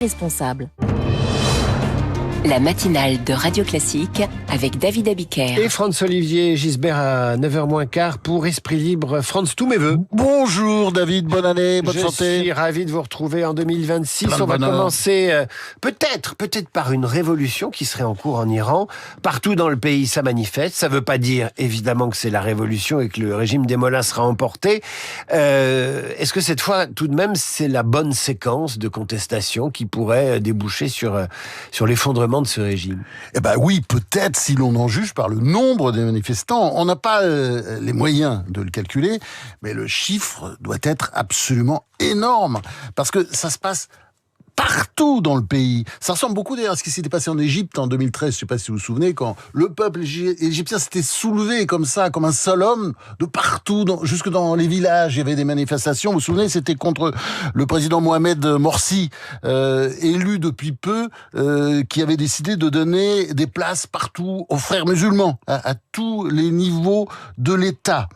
responsable. La matinale de Radio Classique avec David Abiker. Et Franz-Olivier Gisbert à 9h moins quart pour Esprit Libre. Franz, tous mes vœux. Bonjour David, bonne année, bonne santé. Je suis ravi de vous retrouver en 2026. Plein de On va bonheur. commencer peut-être par une révolution qui serait en cours en Iran. Partout dans le pays, ça manifeste. Ça ne veut pas dire évidemment que c'est la révolution et que le régime des mollahs sera emporté. Est-ce que cette fois, tout de même, c'est la bonne séquence de contestation qui pourrait déboucher sur l'effondrement de ce régime? Eh ben oui, peut-être si l'on en juge par le nombre des manifestants. On n'a pas les moyens de le calculer, mais le chiffre doit être absolument énorme, parce que ça se passe partout dans le pays. Ça ressemble beaucoup d'ailleurs à ce qui s'était passé en Égypte en 2013, je ne sais pas si vous vous souvenez, quand le peuple égyptien s'était soulevé comme ça, comme un seul homme, de partout, jusque dans les villages, il y avait des manifestations. Vous vous souvenez, c'était contre le président Mohamed Morsi, élu depuis peu, qui avait décidé de donner des places partout aux frères musulmans, à tous les niveaux de l'État.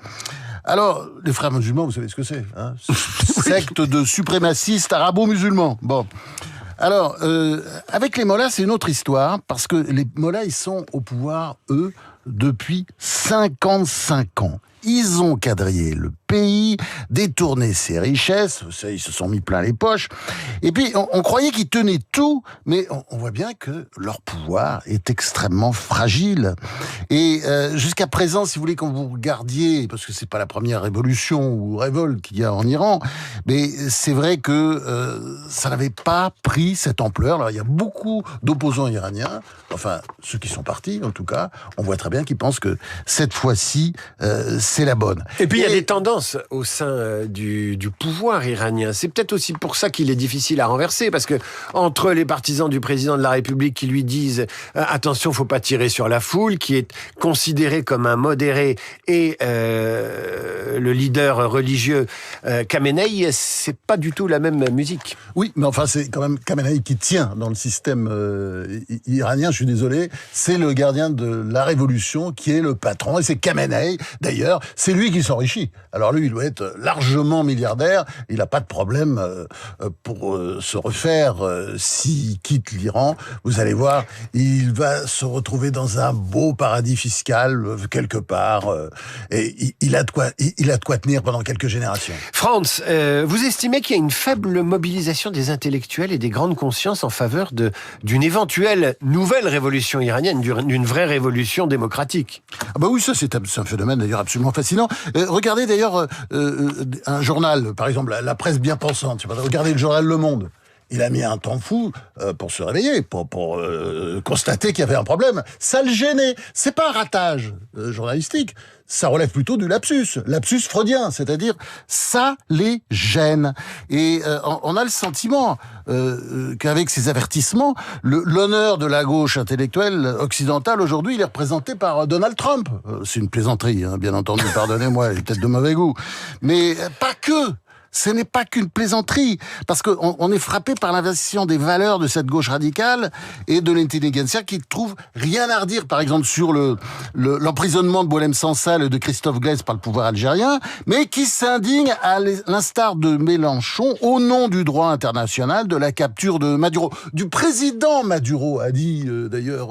Alors, les frères musulmans, vous savez ce que c'est, hein? Secte de suprémacistes arabo-musulmans. Bon. Alors, avec les mollahs, c'est une autre histoire, parce que les mollahs, ils sont au pouvoir, eux, depuis 55 ans. Ils ont quadrillé le pays, détourné ses richesses, ils se sont mis plein les poches. Et puis, on croyait qu'ils tenaient tout, mais on voit bien que leur pouvoir est extrêmement fragile. Et jusqu'à présent, si vous voulez, quand vous regardiez, parce que c'est pas la première révolution ou révolte qu'il y a en Iran, mais c'est vrai que ça n'avait pas pris cette ampleur. Alors, il y a beaucoup d'opposants iraniens, enfin, ceux qui sont partis, en tout cas, on voit très bien qu'ils pensent que cette fois-ci, c'est la bonne. Et puis il y a des tendances au sein du pouvoir iranien. C'est peut-être aussi pour ça qu'il est difficile à renverser, parce que entre les partisans du président de la République qui lui disent attention, faut pas tirer sur la foule, qui est considéré comme un modéré, et le leader religieux Khamenei, c'est pas du tout la même musique. Oui, mais enfin c'est quand même Khamenei qui tient dans le système iranien. Je suis désolé, c'est le gardien de la révolution qui est le patron, et c'est Khamenei d'ailleurs. C'est lui qui s'enrichit. Alors lui, il doit être largement milliardaire. Il n'a pas de problème pour se refaire s'il quitte l'Iran. Vous allez voir, il va se retrouver dans un beau paradis fiscal quelque part. Et il a de quoi tenir pendant quelques générations. Franz, vous estimez qu'il y a une faible mobilisation des intellectuels et des grandes consciences en faveur d'une éventuelle nouvelle révolution iranienne, d'une vraie révolution démocratique? Ah bah oui, ça c'est un phénomène d'ailleurs absolument fascinant. Regardez d'ailleurs un journal, par exemple la presse bien pensante. Regardez le journal Le Monde. Il a mis un temps fou pour se réveiller, pour constater qu'il y avait un problème. Ça le gênait. C'est pas un ratage journalistique. Ça relève plutôt du lapsus freudien, c'est-à-dire ça les gêne. Et on a le sentiment qu'avec ces avertissements, l'honneur de la gauche intellectuelle occidentale aujourd'hui, il est représenté par Donald Trump. C'est une plaisanterie, hein, bien entendu, pardonnez-moi, j'ai peut-être de mauvais goût. Mais pas que. Ce n'est pas qu'une plaisanterie, parce qu'on est frappé par l'inversion des valeurs de cette gauche radicale et de l'intelligentsia qui trouve rien à redire, par exemple, sur l'emprisonnement de Boualem Sansal et de Christophe Glaise par le pouvoir algérien, mais qui s'indigne, à l'instar de Mélenchon, au nom du droit international, de la capture de Maduro. Du président Maduro, a dit d'ailleurs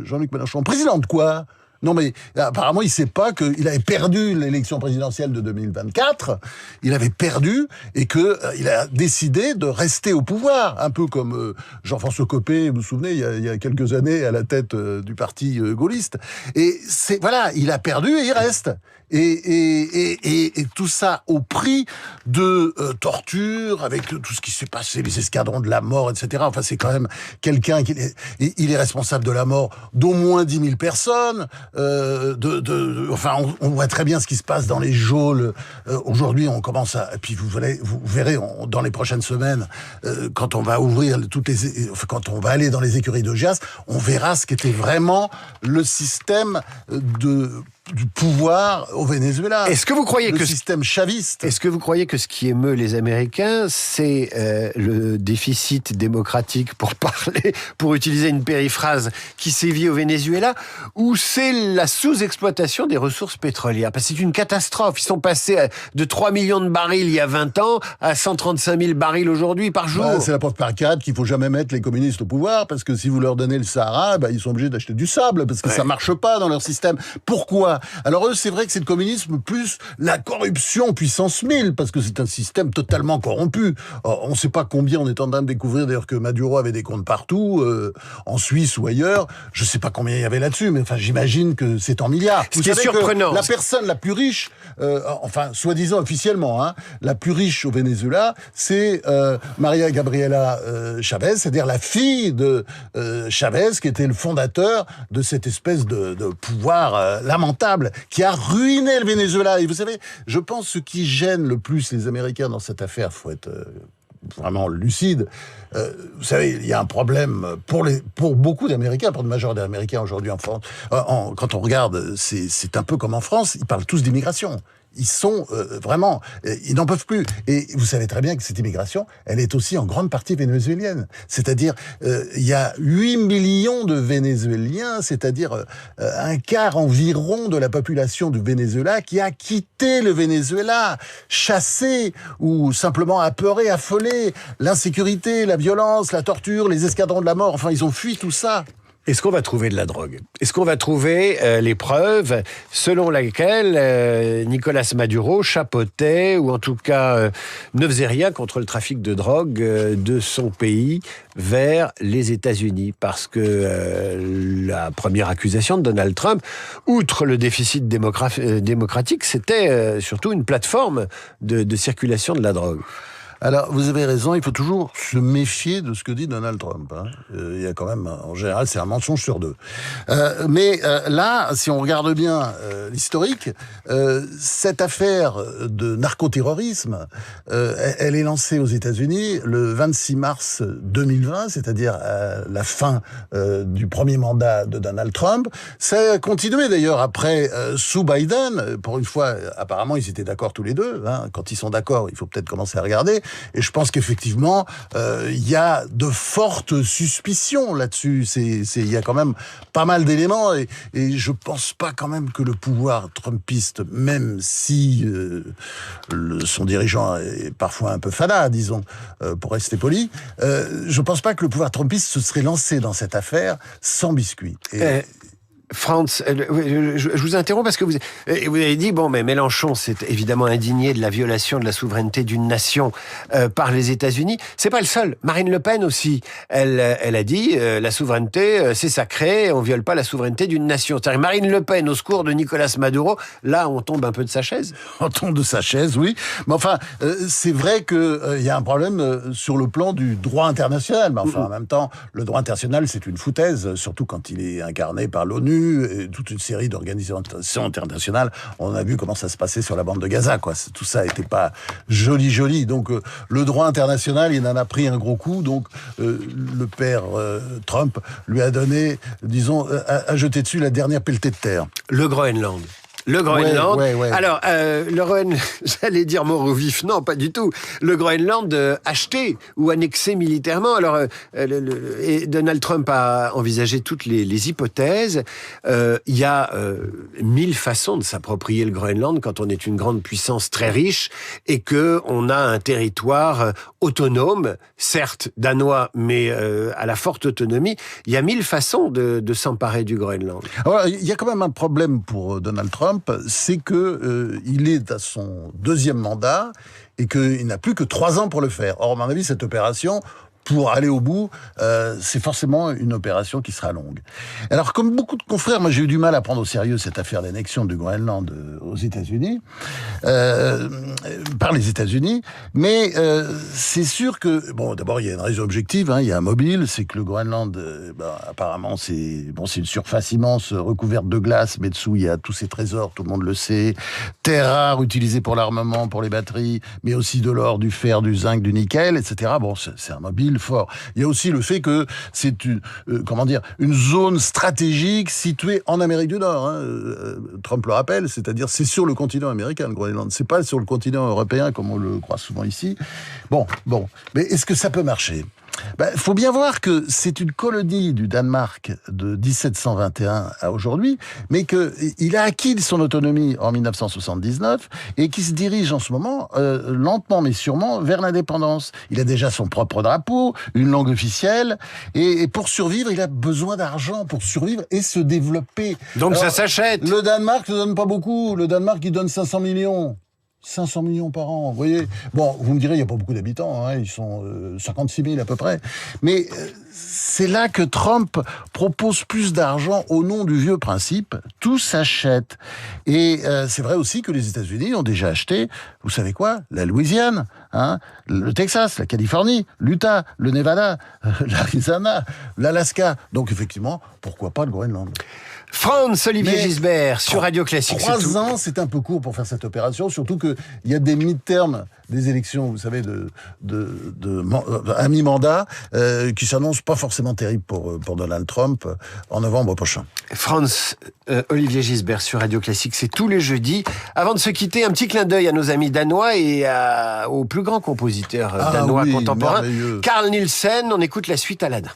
Jean-Luc Mélenchon. Président de quoi ? Non mais apparemment il sait pas qu'il avait perdu l'élection présidentielle de 2024, il avait perdu et que il a décidé de rester au pouvoir, un peu comme Jean-François Copé, vous vous souvenez, il y a quelques années à la tête du parti gaulliste. Et voilà, il a perdu et il reste. Et tout ça au prix de torture, avec tout ce qui s'est passé, les escadrons de la mort, etc. Enfin, c'est quand même quelqu'un il est responsable de la mort d'au moins 10 000 personnes. Enfin, on voit très bien ce qui se passe dans les geôles. Aujourd'hui, on commence à... Et puis vous verrez dans les prochaines semaines, quand on va ouvrir quand on va aller dans les écuries d'Augias, on verra ce qu'était vraiment le système de du pouvoir au Venezuela. Est-ce que vous croyez le que système chaviste. Est-ce que vous croyez que ce qui émeut les Américains, c'est le déficit démocratique, pour utiliser une périphrase, qui sévit au Venezuela, ou c'est la sous-exploitation des ressources pétrolières? Parce que c'est une catastrophe. Ils sont passés de 3 millions de barils il y a 20 ans à 135 000 barils aujourd'hui par jour. C'est la preuve par 4 qu'il faut jamais mettre les communistes au pouvoir, parce que si vous leur donnez le Sahara, ils sont obligés d'acheter du sable, parce que ça marche pas dans leur système. Pourquoi? Alors eux, c'est vrai que c'est le communisme plus la corruption puissance 1000, parce que c'est un système totalement corrompu. On ne sait pas combien, on est en train de découvrir d'ailleurs que Maduro avait des comptes partout, en Suisse ou ailleurs. Je ne sais pas combien il y avait là-dessus, mais enfin j'imagine que c'est en milliards. Ce qui est surprenant. La personne la plus riche, enfin soi-disant officiellement, la plus riche au Venezuela, c'est Maria Gabriela Chavez, c'est-à-dire la fille de Chavez, qui était le fondateur de cette espèce de pouvoir lamentable, qui a ruiné le Venezuela. Et vous savez, je pense ce qui gêne le plus les Américains dans cette affaire, faut être vraiment lucide. Vous savez, il y a un problème pour beaucoup d'Américains, pour une majorité d'Américains aujourd'hui en France. Quand on regarde, c'est un peu comme en France, ils parlent tous d'immigration. Ils sont vraiment, ils n'en peuvent plus. Et vous savez très bien que cette immigration, elle est aussi en grande partie vénézuélienne. C'est-à-dire, il y a 8 millions de Vénézuéliens, c'est-à-dire un quart environ de la population du Venezuela qui a quitté le Venezuela, chassé ou simplement apeuré, affolé. L'insécurité, la violence, la torture, les escadrons de la mort, enfin, ils ont fui tout ça. Est-ce qu'on va trouver de la drogue? Est-ce qu'on va trouver les preuves selon lesquelles Nicolas Maduro chapeautait, ou en tout cas ne faisait rien contre le trafic de drogue de son pays vers les États-Unis? Parce que la première accusation de Donald Trump, outre le déficit démocratique, c'était surtout une plateforme de circulation de la drogue. Alors, vous avez raison, il faut toujours se méfier de ce que dit Donald Trump. Il y a quand même, en général, c'est un mensonge sur deux. Mais là, si on regarde bien l'historique, cette affaire de narcoterrorisme, elle est lancée aux États-Unis le 26 mars 2020, c'est-à-dire à la fin du premier mandat de Donald Trump. Ça a continué d'ailleurs après sous Biden. Pour une fois, apparemment, ils étaient d'accord tous les deux. Quand ils sont d'accord, il faut peut-être commencer à regarder. Et je pense qu'effectivement, il y a de fortes suspicions là-dessus. Il y a quand même pas mal d'éléments, et je pense pas quand même que le pouvoir trumpiste, même si son dirigeant est parfois un peu fada, disons, pour rester poli, je pense pas que le pouvoir trumpiste se serait lancé dans cette affaire sans biscuit. Franz, je vous interromps parce que vous avez dit, mais Mélenchon s'est évidemment indigné de la violation de la souveraineté d'une nation par les États-Unis. C'est pas le seul. Marine Le Pen aussi, elle a dit, la souveraineté, c'est sacré, on viole pas la souveraineté d'une nation. C'est-à-dire Marine Le Pen au secours de Nicolas Maduro, là on tombe un peu de sa chaise. On tombe de sa chaise, oui. Mais enfin, c'est vrai qu'il y a un problème sur le plan du droit international. Mais enfin, en même temps, le droit international, c'est une foutaise, surtout quand il est incarné par l'ONU, et toute une série d'organisations internationales. On a vu comment ça se passait sur la bande de Gaza, quoi. Tout ça n'était pas joli. Donc, le droit international, il en a pris un gros coup. Donc, le père Trump lui a donné, disons, a jeté dessus la dernière pelletée de terre. Le Groenland. Le Groenland. Ouais. Alors, le Groenland, j'allais dire mort au vif, non, pas du tout. Le Groenland acheté ou annexé militairement. Alors, et Donald Trump a envisagé toutes les hypothèses. Il y a 1000 façons de s'approprier le Groenland quand on est une grande puissance très riche et que on a un territoire autonome, certes danois, mais à la forte autonomie. Il y a 1000 façons de s'emparer du Groenland. Alors, il y a quand même un problème pour Donald Trump. C'est que il est à son deuxième mandat et qu'il n'a plus que 3 ans pour le faire. Or, à mon avis, cette opération, pour aller au bout, c'est forcément une opération qui sera longue. Alors, comme beaucoup de confrères, moi j'ai eu du mal à prendre au sérieux cette affaire d'annexion du Groenland aux États-Unis, par les États-Unis, mais c'est sûr que, d'abord il y a une raison objective, il y a un mobile, c'est que le Groenland, apparemment c'est une surface immense recouverte de glace, mais dessous il y a tous ces trésors, tout le monde le sait, terres rares utilisées pour l'armement, pour les batteries, mais aussi de l'or, du fer, du zinc, du nickel, etc. C'est un mobile île fort. Il y a aussi le fait que c'est une zone stratégique située en Amérique du Nord. Trump le rappelle, c'est-à-dire c'est sur le continent américain, le Groenland. C'est pas sur le continent européen comme on le croit souvent ici. Bon. Mais est-ce que ça peut marcher ? Faut bien voir que c'est une colonie du Danemark de 1721 à aujourd'hui, mais qu'il a acquis son autonomie en 1979 et qui se dirige en ce moment, lentement mais sûrement, vers l'indépendance. Il a déjà son propre drapeau, une langue officielle, et pour survivre, il a besoin d'argent pour survivre et se développer. Donc alors, ça s'achète. Le Danemark ne donne pas beaucoup. Le Danemark, il donne 500 millions. 500 millions par an, vous voyez. Bon, vous me direz, il n'y a pas beaucoup d'habitants, ils sont 56 000 à peu près. Mais c'est là que Trump propose plus d'argent au nom du vieux principe, tout s'achète. Et c'est vrai aussi que les États-Unis ont déjà acheté, vous savez quoi, la Louisiane, le Texas, la Californie, l'Utah, le Nevada, l'Arizona, l'Alaska. Donc effectivement, pourquoi pas le Groenland ? Franz-Olivier Gisbert sur Radio Classique. 3 ans, c'est un peu court pour faire cette opération, surtout qu'il y a des mid-terms, des élections, vous savez, à mi-mandat, qui s'annoncent pas forcément terribles pour Donald Trump en novembre prochain. Franz-Olivier Gisbert sur Radio Classique, c'est tous les jeudis. Avant de se quitter, un petit clin d'œil à nos amis danois et au plus grand compositeur danois contemporain, merveilleux. Carl Nielsen. On écoute la suite à Aladdin.